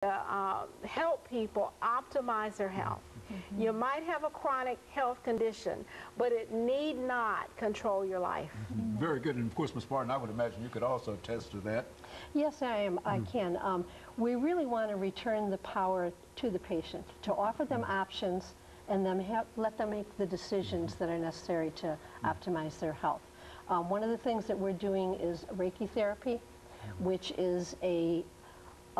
help people optimize their health. You might have a chronic health condition, but it need not control your life. Very good. And of course, Ms. Barton, I would imagine you could also attest to that. Yes, I can. We really want to return the power to the patient, to offer them options and let them make the decisions that are necessary to optimize their health. One of the things that we're doing is Reiki therapy, which is a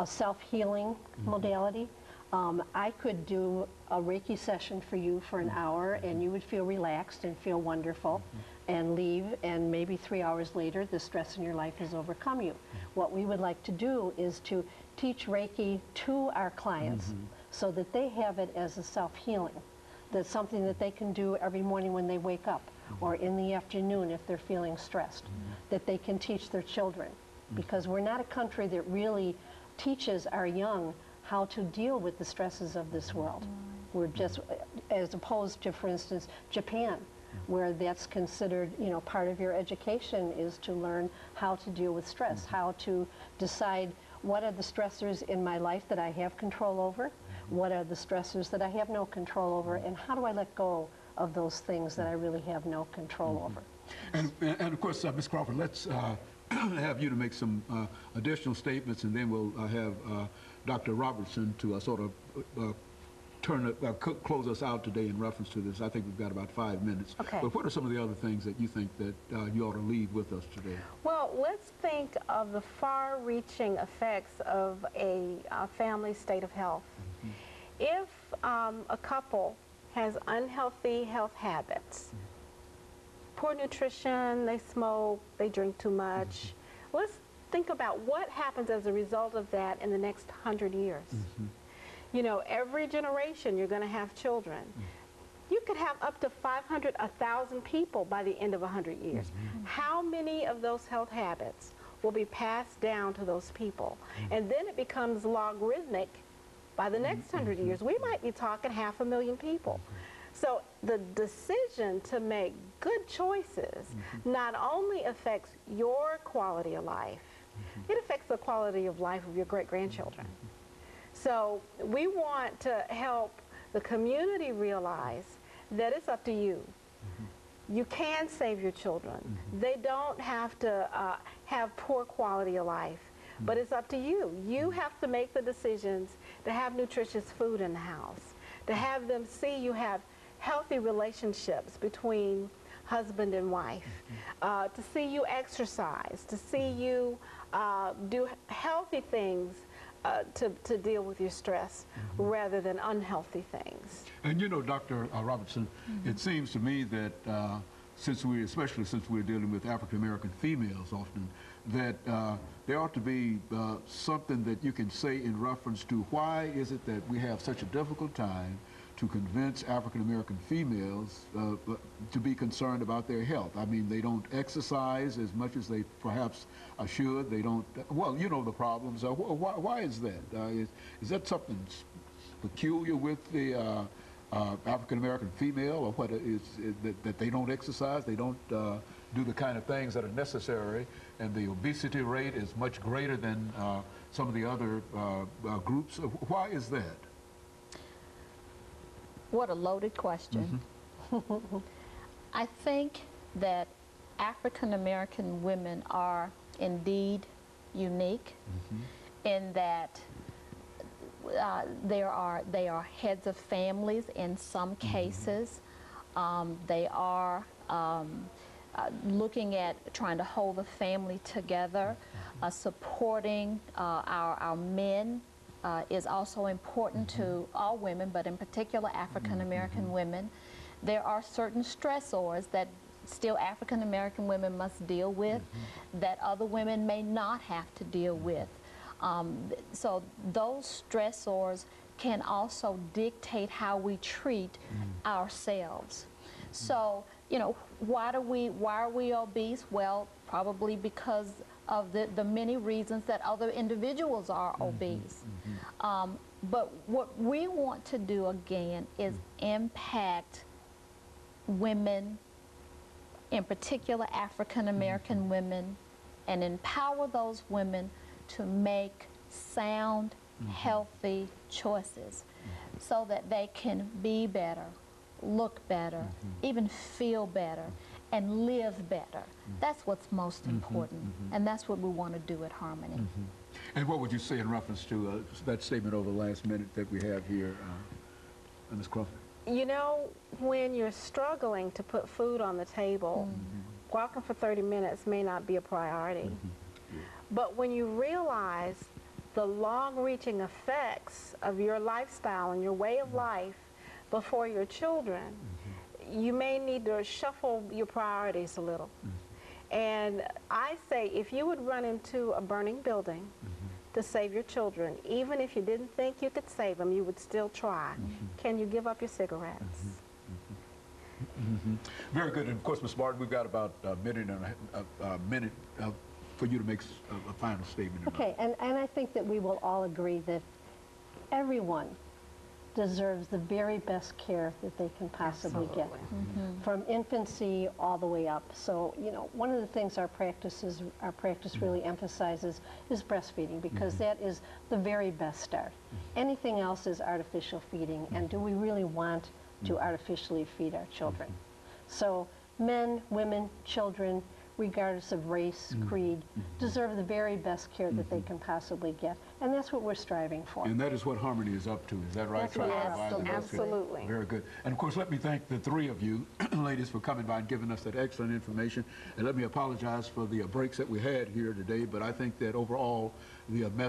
self-healing modality. I could do a Reiki session for you for an hour and you would feel relaxed and feel wonderful and leave, and maybe 3 hours later the stress in your life has overcome you. What we would like to do is to teach Reiki to our clients so that they have it as a self-healing. That's something that they can do every morning when they wake up or in the afternoon if they're feeling stressed, that they can teach their children. Because we're not a country that really teaches our young how to deal with the stresses of this world. We're just, as opposed to, for instance, Japan, where that's considered, you know, part of your education is to learn how to deal with stress, how to decide what are the stressors in my life that I have control over, what are the stressors that I have no control over, and how do I let go of those things that I really have no control over. And of course, Ms. Crawford, let's have you to make some additional statements, and then we'll have Dr. Robertson to sort of close us out today in reference to this. I think we've got about 5 minutes. Okay. But what are some of the other things that you think that you ought to leave with us today? Well, let's think of the far-reaching effects of a family state of health. If a couple has unhealthy health habits, poor nutrition, they smoke, they drink too much, let's think about what happens as a result of that in the next 100 years. You know, every generation you're going to have children. You could have up to 500, 1,000 people by the end of 100 years. How many of those health habits will be passed down to those people? And then it becomes logarithmic. By the next 100 years, we might be talking 500,000 people. So the decision to make good choices not only affects your quality of life, it affects the quality of life of your great-grandchildren. So we want to help the community realize that it's up to you. You can save your children. They don't have to have poor quality of life, but it's up to you. You have to make the decisions to have nutritious food in the house, to have them see you have healthy relationships between husband and wife, to see you exercise, to see you do healthy things to deal with your stress rather than unhealthy things. And you know, Dr. Robertson, it seems to me that especially since we're dealing with African-American females often, that there ought to be something that you can say in reference to why is it that we have such a difficult time to convince African-American females to be concerned about their health. I mean, they don't exercise as much as they perhaps should. They don't, well, you know the problems. Why is that? Is that something peculiar with the African-American female, or what is that they don't exercise, they don't do the kind of things that are necessary, and the obesity rate is much greater than some of the other groups? Why is that? What a loaded question. I think that African American women are indeed unique in that they are heads of families in some cases. They are looking at trying to hold the family together, supporting our men. Is also important to all women, but in particular African American women. There are certain stressors that still African American women must deal with that other women may not have to deal with. So those stressors can also dictate how we treat ourselves. So, you know, why are we obese? Well, probably because of the many reasons that other individuals are obese. But what we want to do again is impact women, in particular African American women, and empower those women to make sound, healthy choices so that they can be better, look better, even feel better, and live better. That's what's most important, and that's what we want to do at Harmony. And what would you say in reference to that statement over the last minute that we have here, Ms. Crawford? You know, when you're struggling to put food on the table, walking for 30 minutes may not be a priority. But when you realize the long-reaching effects of your lifestyle and your way of life before your children, you may need to shuffle your priorities a little. And I say, if you would run into a burning building to save your children, even if you didn't think you could save them, you would still try. Can you give up your cigarettes? Very good. And of course, Ms. Barton, we've got about a minute for you to make a final statement. Okay, and I think that we will all agree that everyone deserves the very best care that they can possibly get, from infancy all the way up. So, you know, one of the things our practice really emphasizes is breastfeeding, because that is the very best start. Anything else is artificial feeding, and do we really want to artificially feed our children? So men, women, children, regardless of race, creed, deserve the very best care that they can possibly get. And that's what we're striving for. And that is what Harmony is up to. Is that right? That's what Trying to we're provide the best care. Absolutely. Very good. And of course, let me thank the three of you, ladies, for coming by and giving us that excellent information. And let me apologize for the breaks that we had here today, but I think that overall, the message